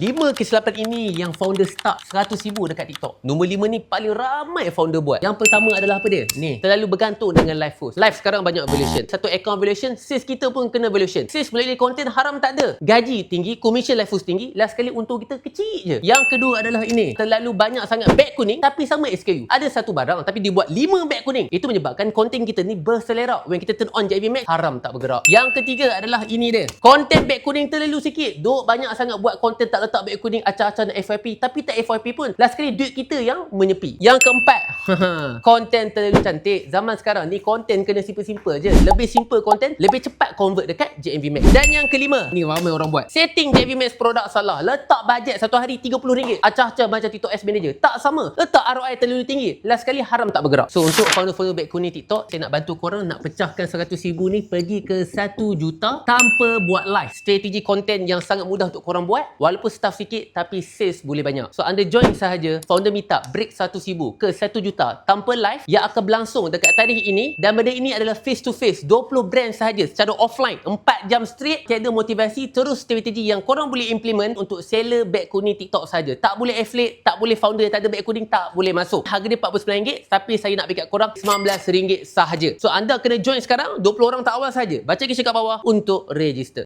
5 kesilapan ini yang founder start 100,000 dekat TikTok. Nombor 5 ni paling ramai founder buat. Yang pertama adalah apa dia? Ni, terlalu bergantung dengan live host. Live sekarang banyak valuation. Satu account valuation, sales kita pun kena valuation. Sales melalui konten haram tak ada. Gaji tinggi, commission live host tinggi, last sekali untung kita kecil je. Yang kedua adalah ini, terlalu banyak sangat beg kuning tapi sama SKU. Ada satu barang tapi dibuat 5 beg kuning. Itu menyebabkan konten kita ni berselera. When kita turn on JV Max, haram tak bergerak. Yang ketiga adalah ini dia. Konten beg kuning terlalu sikit. Duk banyak sangat buat konten tak letak beg kuning, acah-acah dan FYP, tapi tak FYP pun. Last kali duit kita yang menyepi. Yang keempat, konten terlalu cantik. Zaman sekarang ni konten kena simple-simple je. Lebih simple konten, lebih cepat convert dekat JV Max. Dan yang kelima, ni ramai orang buat. Setting JV Max produk salah. Letak bajet satu hari RM30. Acah-acah macam TikTok Ads Manager. Tak sama. Letak ROI terlalu tinggi. Last kali haram tak bergerak. So untuk founder-founder beg kuning TikTok, saya nak bantu korang nak pecahkan 100,000 ni pergi ke 1 juta tanpa buat live. Strategi konten yang sangat mudah untuk korang buat. Walaupun staff sikit tapi sales boleh banyak. So anda join sahaja founder meetup break 100,000 ke 1 juta tanpa live yang akan berlangsung dekat tarikh ini, dan benda ini adalah face to face 20 brand sahaja secara offline 4 jam straight. Tiada motivasi, terus strategi yang korang boleh implement untuk seller beg kuning TikTok sahaja. Tak boleh affiliate, tak boleh founder tak ada beg kuning, tak boleh masuk. Harga dia RM49 tapi saya nak bagi kat korang RM19 sahaja. So anda kena join sekarang, 20 orang tak awal sahaja. Baca kisah kat bawah untuk register.